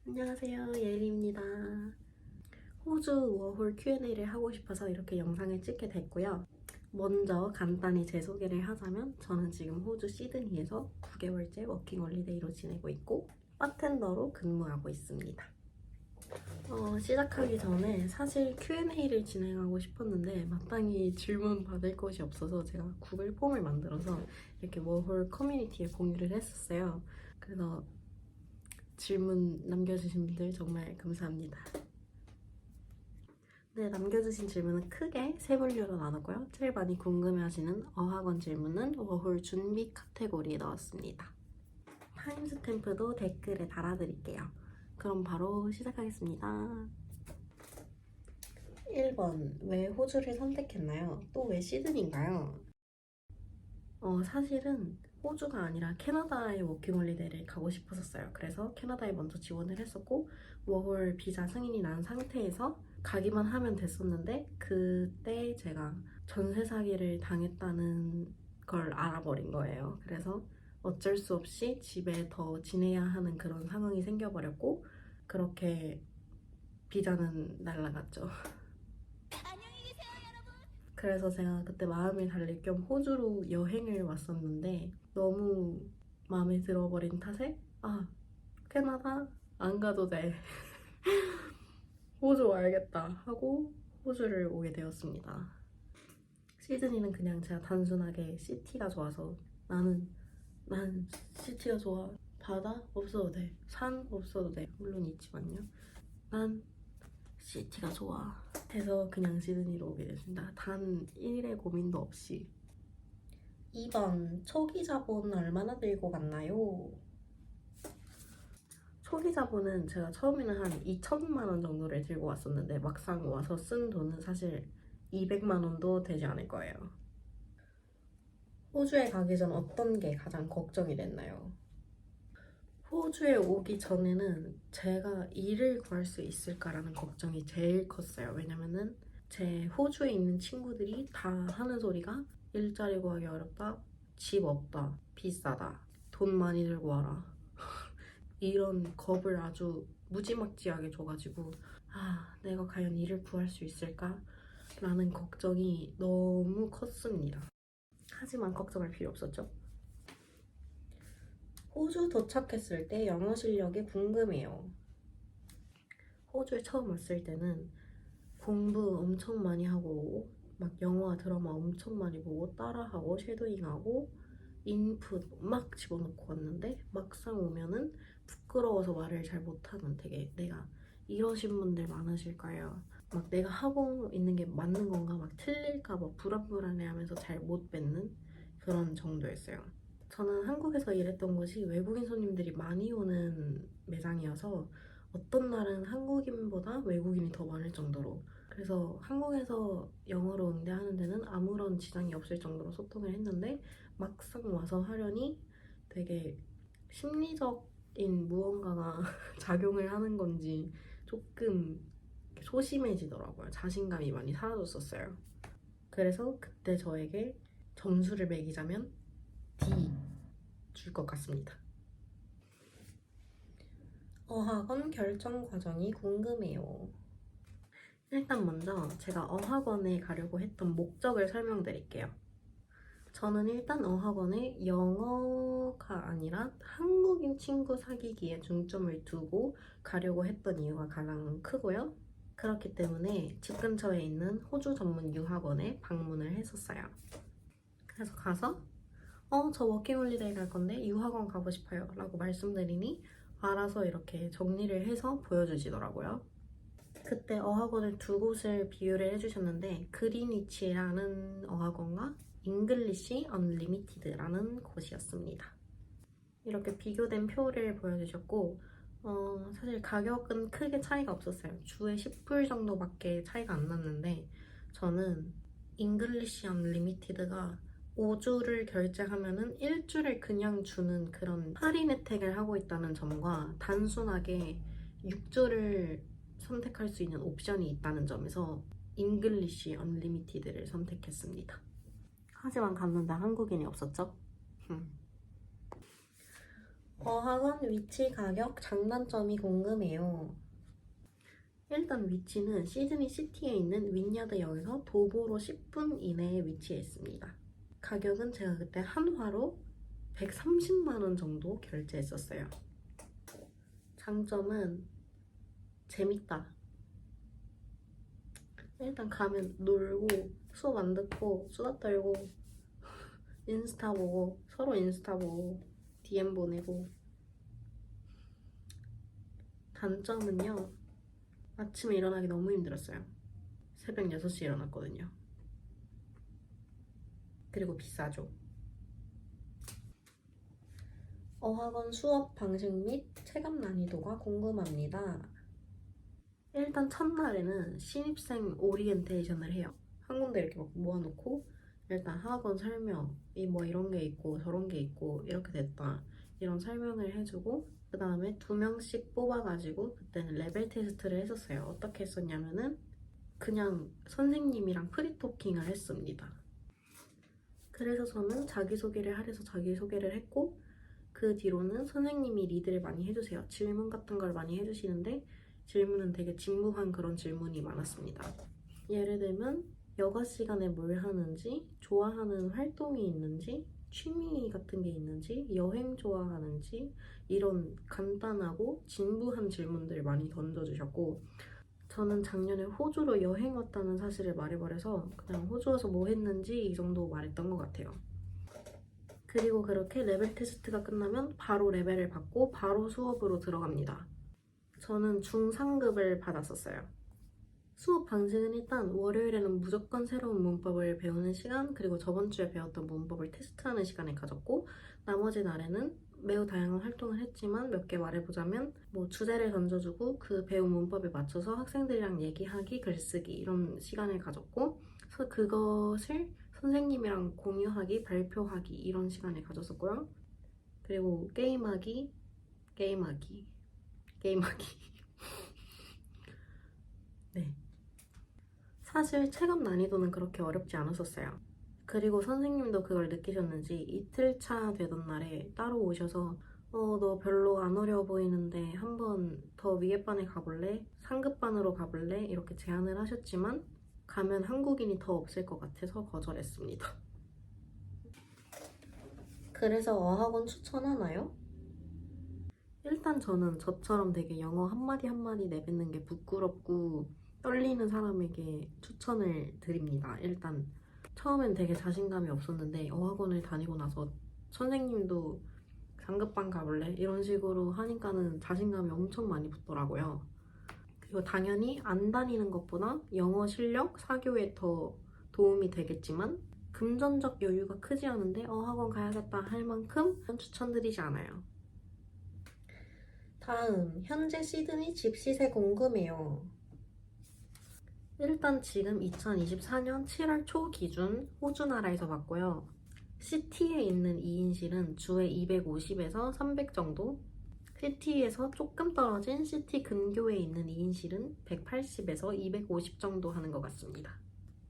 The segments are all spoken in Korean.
안녕하세요, 예리입니다. 호주 워홀 Q&A를 하고 싶어서 이렇게 영상을 찍게 됐고요. 먼저 간단히 제 소개를 하자면 저는 지금 호주 시드니에서 9개월째 워킹홀리데이로 지내고 있고 바텐더로 근무하고 있습니다. 시작하기 전에 사실 Q&A를 진행하고 싶었는데 마땅히 질문 받을 것이 없어서 제가 구글 폼을 만들어서 이렇게 워홀 커뮤니티에 공유를 했었어요. 그래서 질문 남겨주신 분들 정말 감사합니다. 네, 남겨주신 질문은 크게 세 분류로 나눴고요. 제일 많이 궁금해하시는 어학원 질문은 워홀 준비 카테고리에 넣었습니다. 타임스탬프도 댓글에 달아드릴게요. 그럼 바로 시작하겠습니다. 1번, 왜 호주를 선택했나요? 또 왜 시드니인가요? 사실은 호주가 아니라 캐나다에 워킹홀리데이를 가고 싶었었어요. 그래서 캐나다에 먼저 지원을 했었고 워홀 비자 승인이 난 상태에서 가기만 하면 됐었는데 그때 제가 전세 사기를 당했다는 걸 알아버린 거예요. 그래서 어쩔 수 없이 집에 더 지내야 하는 그런 상황이 생겨버렸고 그렇게 비자는 날라갔죠. 그래서 제가 그때 마음을 달랠 겸 호주로 여행을 왔었는데 너무 마음에 들어버린 탓에 캐나다 안 가도 돼. 호주 와야겠다 하고 호주를 오게 되었습니다. 시드니는 그냥 제가 단순하게 시티가 좋아서 난 시티가 좋아. 바다 없어도 돼. 산 없어도 돼. 물론 있지만요. 난 시티가 좋아. 해서 그냥 시드니로 오게 됐습니다. 단 1일의 고민도 없이. 2번, 초기 자본 얼마나 들고 갔나요? 초기 자본은 제가 처음에는 한 2천만 원 정도를 들고 왔었는데 막상 와서 쓴 돈은 사실 200만 원도 되지 않을 거예요. 호주에 가기 전 어떤 게 가장 걱정이 됐나요? 호주에 오기 전에는 제가 일을 구할 수 있을까라는 걱정이 제일 컸어요. 왜냐면은 제 호주에 있는 친구들이 다 하는 소리가 일자리 구하기 어렵다, 집 없다, 비싸다, 돈 많이 들고 와라. 이런 겁을 아주 무지막지하게 줘가지고 내가 과연 일을 구할 수 있을까? 라는 걱정이 너무 컸습니다. 하지만 걱정할 필요 없었죠. 호주 도착했을 때 영어 실력이 궁금해요. 호주에 처음 왔을 때는 공부 엄청 많이 하고 막 영화 드라마 엄청 많이 보고 따라하고 쉐도잉하고 인풋 막 집어넣고 왔는데 막상 오면은 부끄러워서 말을 잘 못하는 되게 내가 이러신 분들 많으실 거예요. 막 내가 하고 있는 게 맞는 건가 막 틀릴까 봐 불안불안해하면서 잘 못 뱉는 그런 정도였어요. 저는 한국에서 일했던 곳이 외국인 손님들이 많이 오는 매장이어서 어떤 날은 한국인보다 외국인이 더 많을 정도로 그래서 한국에서 영어로 응대하는 데는 아무런 지장이 없을 정도로 소통을 했는데 막상 와서 하려니 되게 심리적인 무언가가 작용을 하는 건지 조금 소심해지더라고요. 자신감이 많이 사라졌었어요. 그래서 그때 저에게 점수를 매기자면 D 줄 것 같습니다. 어학원 결정 과정이 궁금해요. 일단 먼저 제가 어학원에 가려고 했던 목적을 설명드릴게요. 저는 일단 어학원에 영어가 아니라 한국인 친구 사귀기에 중점을 두고 가려고 했던 이유가 가장 크고요. 그렇기 때문에 집 근처에 있는 호주 전문 유학원에 방문을 했었어요. 그래서 가서 저 워킹홀리데이 갈 건데 유학원 가고 싶어요 라고 말씀드리니 알아서 이렇게 정리를 해서 보여주시더라고요. 그때 어학원을 두 곳을 비유를 해주셨는데 그린위치라는 어학원과 잉글리시 언리미티드라는 곳이었습니다. 이렇게 비교된 표를 보여주셨고 사실 가격은 크게 차이가 없었어요. 주에 10불 정도밖에 차이가 안 났는데 저는 잉글리시 언리미티드가 5주를 결제하면은 1주를 그냥 주는 그런 할인 혜택을 하고 있다는 점과 단순하게 6주를 선택할 수 있는 옵션이 있다는 점에서 잉글리시 언리미티드를 선택했습니다. 하지만 갔는데 한국인이 없었죠? 어학원 위치, 가격, 장단점이 궁금해요. 일단 위치는 시드니 시티에 있는 윈야드역에서 도보로 10분 이내에 위치해 있습니다. 가격은 제가 그때 한화로 130만 원 정도 결제했었어요. 장점은 재밌다. 일단 가면 놀고 수업 안 듣고 수다 떨고 인스타 보고 서로 인스타 보고 DM 보내고. 단점은요, 아침에 일어나기 너무 힘들었어요. 새벽 6시에 일어났거든요. 그리고 비싸죠. 어학원 수업 방식 및 체감 난이도가 궁금합니다. 일단 첫날에는 신입생 오리엔테이션을 해요. 한 군데 이렇게 막 모아놓고 일단 학원 설명, 뭐 이런 게 있고 저런 게 있고 이렇게 됐다 이런 설명을 해주고, 그 다음에 2명씩 뽑아가지고 그때는 레벨 테스트를 했었어요. 어떻게 했었냐면은 그냥 선생님이랑 프리토킹을 했습니다. 그래서 저는 자기소개를 하래서 자기소개를 했고, 그 뒤로는 선생님이 리드를 많이 해주세요. 질문 같은 걸 많이 해주시는데 질문은 되게 진부한 그런 질문이 많았습니다. 예를 들면 여가 시간에 뭘 하는지, 좋아하는 활동이 있는지, 취미 같은 게 있는지, 여행 좋아하는지, 이런 간단하고 진부한 질문들을 많이 던져주셨고, 저는 작년에 호주로 여행 왔다는 사실을 말해버려서 그냥 호주 와서 뭐 했는지 이 정도 말했던 것 같아요. 그리고 그렇게 레벨 테스트가 끝나면 바로 레벨을 받고 바로 수업으로 들어갑니다. 저는 중상급을 받았었어요. 수업 방식은 일단 월요일에는 무조건 새로운 문법을 배우는 시간, 그리고 저번 주에 배웠던 문법을 테스트하는 시간을 가졌고, 나머지 날에는 매우 다양한 활동을 했지만 몇 개 말해보자면 뭐 주제를 던져주고 그 배운 문법에 맞춰서 학생들이랑 얘기하기, 글쓰기 이런 시간을 가졌고, 그래서 그것을 선생님이랑 공유하기, 발표하기 이런 시간을 가졌었고요. 그리고 게임하기. 네. 사실 체감 난이도는 그렇게 어렵지 않았었어요. 그리고 선생님도 그걸 느끼셨는지 이틀차 되던 날에 따로 오셔서 너 별로 안 어려워 보이는데 한번 더 위에 반에 가볼래? 상급반으로 가볼래? 이렇게 제안을 하셨지만 가면 한국인이 더 없을 것 같아서 거절했습니다. 그래서 어학원 추천하나요? 일단 저는 저처럼 되게 영어 한마디 한마디 내뱉는 게 부끄럽고 떨리는 사람에게 추천을 드립니다. 일단 처음엔 되게 자신감이 없었는데 어학원을 다니고 나서 선생님도 상급반 가볼래? 이런 식으로 하니까는 자신감이 엄청 많이 붙더라고요. 그리고 당연히 안 다니는 것보다 영어 실력, 사교에 더 도움이 되겠지만 금전적 여유가 크지 않은데 어학원 가야겠다 할 만큼 추천드리지 않아요. 다음, 현재 시드니 집 시세 궁금해요. 일단 지금 2024년 7월 초 기준 호주 나라에서 봤고요. 시티에 있는 2인실은 주에 250에서 300 정도, 시티에서 조금 떨어진 시티 근교에 있는 2인실은 180에서 250 정도 하는 것 같습니다.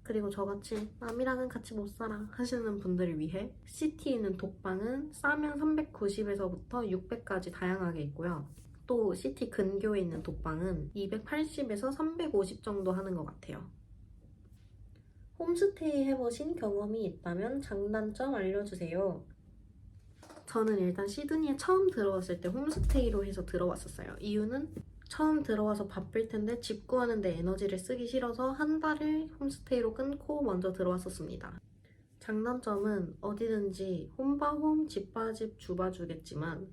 그리고 저같이 남이랑은 같이 못 살아 하시는 분들을 위해 시티에 있는 독방은 싸면 390에서부터 600까지 다양하게 있고요. 또 시티 근교에 있는 독방은 280에서 350 정도 하는 것 같아요. 홈스테이 해보신 경험이 있다면 장단점 알려주세요. 저는 일단 시드니에 처음 들어왔을 때 홈스테이로 해서 들어왔었어요. 이유는 처음 들어와서 바쁠 텐데 집 구하는데 에너지를 쓰기 싫어서 한 달을 홈스테이로 끊고 먼저 들어왔었습니다. 장단점은 어디든지 홈바홈, 집바집, 주바주겠지만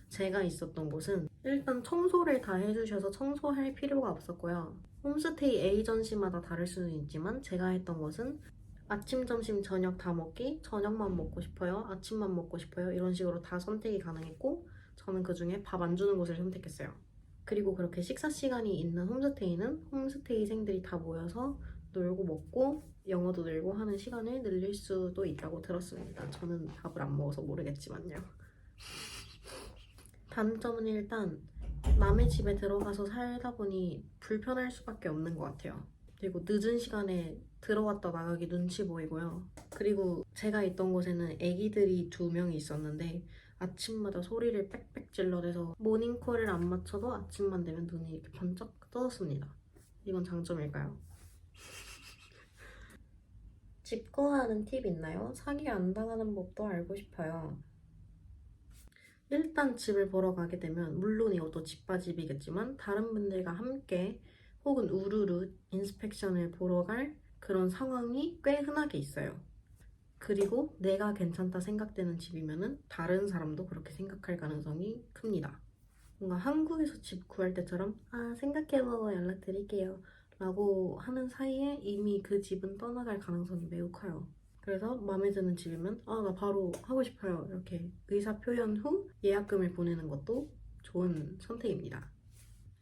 제가 있었던 곳은 일단 청소를 다 해주셔서 청소할 필요가 없었고요. 홈스테이 에이전시마다 다를 수는 있지만 제가 했던 것은 아침, 점심, 저녁 다 먹기, 저녁만 먹고 싶어요, 아침만 먹고 싶어요 이런 식으로 다 선택이 가능했고 저는 그 중에 밥 안 주는 곳을 선택했어요. 그리고 그렇게 식사 시간이 있는 홈스테이는 홈스테이생들이 다 모여서 놀고 먹고 영어도 늘고 하는 시간을 늘릴 수도 있다고 들었습니다. 저는 밥을 안 먹어서 모르겠지만요. 단점은 일단 남의 집에 들어가서 살다 보니 불편할 수밖에 없는 것 같아요. 그리고 늦은 시간에 들어왔다 나가기 눈치 보이고요. 그리고 제가 있던 곳에는 애기들이 2명이 있었는데 아침마다 소리를 빽빽 질러대서 모닝콜을 안 맞춰도 아침만 되면 눈이 이렇게 번쩍 떠졌습니다. 이건 장점일까요? 집 구하는 팁 있나요? 사기 안 당하는 법도 알고 싶어요. 일단 집을 보러 가게 되면 물론 이것도 집바집이겠지만 다른 분들과 함께 혹은 우르르 인스펙션을 보러 갈 그런 상황이 꽤 흔하게 있어요. 그리고 내가 괜찮다 생각되는 집이면은 다른 사람도 그렇게 생각할 가능성이 큽니다. 뭔가 한국에서 집 구할 때처럼 생각해보고 연락드릴게요 라고 하는 사이에 이미 그 집은 떠나갈 가능성이 매우 커요. 그래서 마음에 드는 집이면 나 바로 하고 싶어요 이렇게 의사 표현 후 예약금을 보내는 것도 좋은 선택입니다.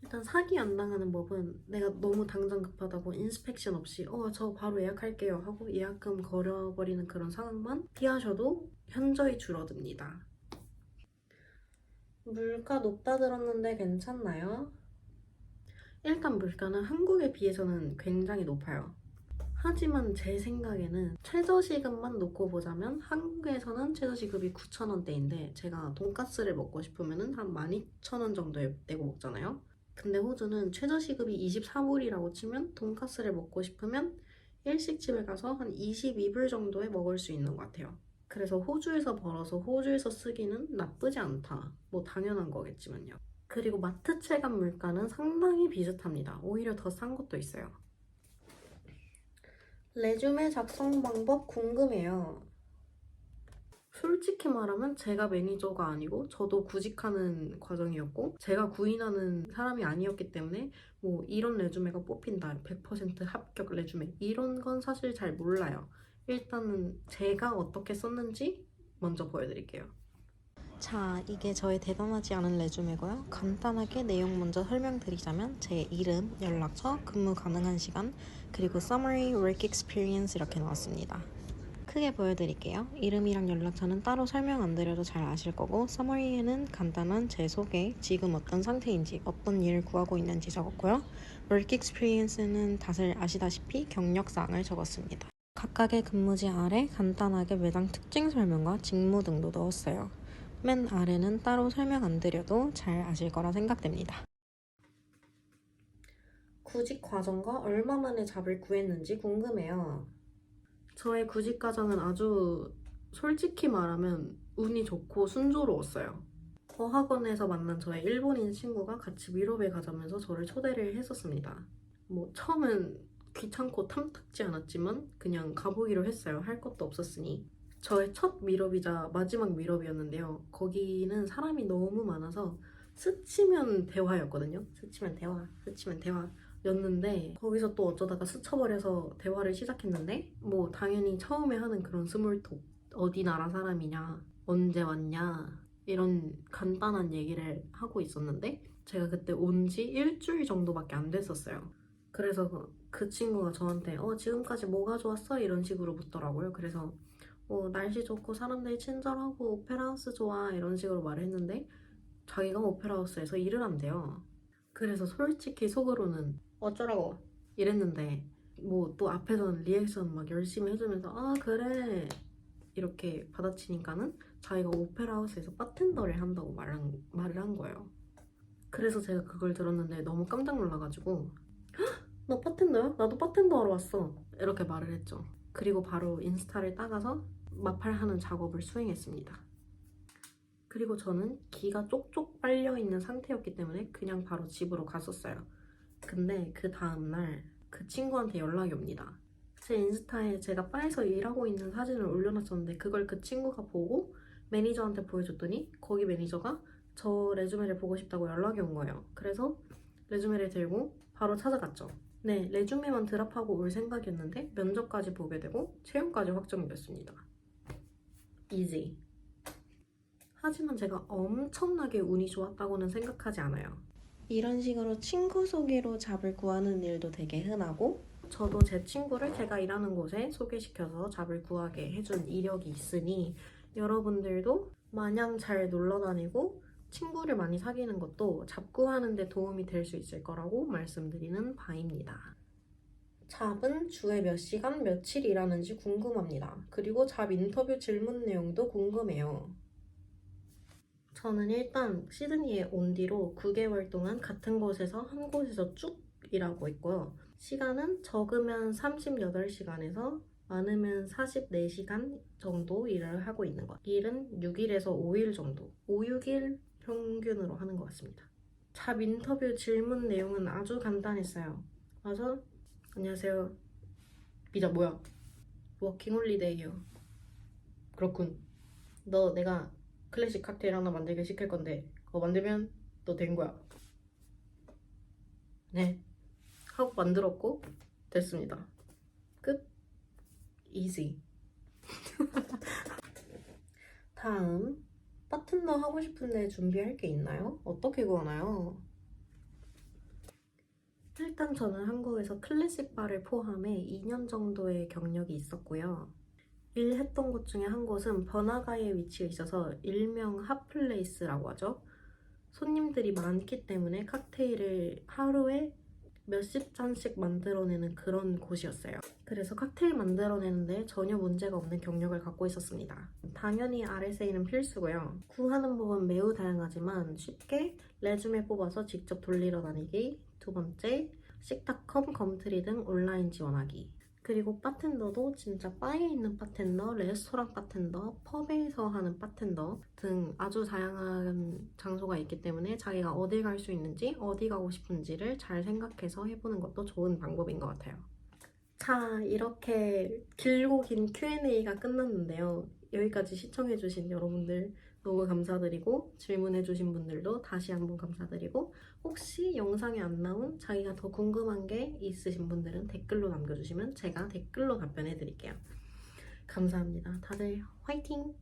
일단 사기 안 당하는 법은 내가 너무 당장 급하다고 인스펙션 없이 저 바로 예약할게요 하고 예약금 걸어버리는 그런 상황만 피하셔도 현저히 줄어듭니다. 물가 높다 들었는데 괜찮나요? 일단 물가는 한국에 비해서는 굉장히 높아요. 하지만 제 생각에는 최저시급만 놓고 보자면 한국에서는 최저시급이 9,000원대인데 제가 돈까스를 먹고 싶으면 한 12,000원 정도에 내고 먹잖아요. 근데 호주는 최저시급이 24불이라고 치면 돈까스를 먹고 싶으면 일식집에 가서 한 22불 정도에 먹을 수 있는 것 같아요. 그래서 호주에서 벌어서 호주에서 쓰기는 나쁘지 않다. 뭐 당연한 거겠지만요. 그리고 마트 체감 물가는 상당히 비슷합니다. 오히려 더 싼 것도 있어요. 레주메 작성 방법 궁금해요. 솔직히 말하면 제가 매니저가 아니고 저도 구직하는 과정이었고 제가 구인하는 사람이 아니었기 때문에 뭐 이런 레주메가 뽑힌다 100% 합격 레주메 이런 건 사실 잘 몰라요. 일단은 제가 어떻게 썼는지 먼저 보여드릴게요. 자, 이게 저의 대단하지 않은 레주메고요. 간단하게 내용 먼저 설명드리자면 제 이름, 연락처, 근무 가능한 시간, 그리고 summary, work experience 이렇게 나왔습니다. 크게 보여드릴게요. 이름이랑 연락처는 따로 설명 안 드려도 잘 아실 거고 summary에는 간단한 제 소개, 지금 어떤 상태인지, 어떤 일을 구하고 있는지 적었고요. work experience는 다들 아시다시피 경력사항을 적었습니다. 각각의 근무지 아래 간단하게 매장 특징 설명과 직무 등도 넣었어요. 맨 아래는 따로 설명 안 드려도 잘 아실 거라 생각됩니다. 구직 과정과 얼마 만에 잡을 구했는지 궁금해요. 저의 구직 과정은 아주 솔직히 말하면 운이 좋고 순조로웠어요. 어학원에서 만난 저의 일본인 친구가 같이 유럽에 가자면서 저를 초대를 했었습니다. 뭐 처음엔 귀찮고 탐탁지 않았지만 그냥 가보기로 했어요. 할 것도 없었으니. 저의 첫 밀업이자 마지막 밀업이었는데요. 거기는 사람이 너무 많아서 스치면 대화였거든요. 스치면 대화, 스치면 대화였는데 거기서 또 어쩌다가 스쳐버려서 대화를 시작했는데 뭐 당연히 처음에 하는 그런 스몰톡 어디 나라 사람이냐 언제 왔냐 이런 간단한 얘기를 하고 있었는데 제가 그때 온 지 일주일 정도밖에 안 됐었어요. 그래서 그 친구가 저한테 지금까지 뭐가 좋았어? 이런 식으로 묻더라고요. 그래서 날씨 좋고 사람들이 친절하고 오페라하우스 좋아 이런 식으로 말을 했는데 자기가 오페라하우스에서 일을 한대요. 그래서 솔직히 속으로는 어쩌라고 이랬는데 뭐 또 앞에서는 리액션 막 열심히 해주면서 그래 이렇게 받아치니까는 자기가 오페라하우스에서 바텐더를 한다고 말을 한 거예요. 그래서 제가 그걸 들었는데 너무 깜짝 놀라가지고 너 바텐더야? 나도 바텐더 하러 왔어 이렇게 말을 했죠. 그리고 바로 인스타를 따가서 마팔하는 작업을 수행했습니다. 그리고 저는 기가 쪽쪽 빨려있는 상태였기 때문에 그냥 바로 집으로 갔었어요. 근데 그 다음날 그 친구한테 연락이 옵니다. 제 인스타에 제가 바에서 일하고 있는 사진을 올려놨었는데 그걸 그 친구가 보고 매니저한테 보여줬더니 거기 매니저가 저 레주메를 보고 싶다고 연락이 온 거예요. 그래서 레주메를 들고 바로 찾아갔죠. 네, 레주메만 드랍하고 올 생각이었는데 면접까지 보게 되고 채용까지 확정이 됐습니다. 이지. 하지만 제가 엄청나게 운이 좋았다고는 생각하지 않아요. 이런 식으로 친구 소개로 잡을 구하는 일도 되게 흔하고 저도 제 친구를 제가 일하는 곳에 소개시켜서 잡을 구하게 해준 이력이 있으니 여러분들도 마냥 잘 놀러 다니고 친구를 많이 사귀는 것도 잡구하는 데 도움이 될 수 있을 거라고 말씀드리는 바입니다. 잡은 주에 몇 시간, 며칠 일하는지 궁금합니다. 그리고 잡 인터뷰 질문 내용도 궁금해요. 저는 일단 시드니에 온 뒤로 9개월 동안 같은 곳에서 한 곳에서 쭉 일하고 있고요. 시간은 적으면 38시간에서 많으면 44시간 정도 일을 하고 있는 것 같아요. 일은 6일에서 5일 정도, 5, 6일 평균으로 하는 것 같습니다. 잡 인터뷰 질문 내용은 아주 간단했어요. 와서 안녕하세요. 비자 뭐야? 워킹 홀리데이요. 그렇군. 너 내가 클래식 칵테일 하나 만들게 시킬 건데 그거 만들면 너 된 거야. 네. 하고 만들었고 됐습니다. 끝. easy. 다음 바텐더 하고 싶은데 준비할 게 있나요? 어떻게 구하나요? 일단 저는 한국에서 클래식 바를 포함해 2년 정도의 경력이 있었고요. 일했던 곳 중에 한 곳은 번화가에 위치해 있어서 일명 핫플레이스라고 하죠. 손님들이 많기 때문에 칵테일을 하루에 몇십 잔씩 만들어내는 그런 곳이었어요. 그래서 칵테일 만들어내는데 전혀 문제가 없는 경력을 갖고 있었습니다. 당연히 RSA는 필수고요. 구하는 법은 매우 다양하지만 쉽게 레주메 뽑아서 직접 돌리러 다니기. 두 번째, 식탁컴, 검트리 등 온라인 지원하기. 그리고 바텐더도 진짜 바에 있는 바텐더, 레스토랑 바텐더, 펍에서 하는 바텐더 등 아주 다양한 장소가 있기 때문에 자기가 어디 갈 수 있는지, 어디 가고 싶은지를 잘 생각해서 해보는 것도 좋은 방법인 것 같아요. 자, 이렇게 길고 긴 Q&A가 끝났는데요. 여기까지 시청해주신 여러분들 너무 감사드리고 질문해주신 분들도 다시 한번 감사드리고 혹시 영상에 안 나온 자기가 더 궁금한 게 있으신 분들은 댓글로 남겨주시면 제가 댓글로 답변해드릴게요. 감사합니다. 다들 화이팅!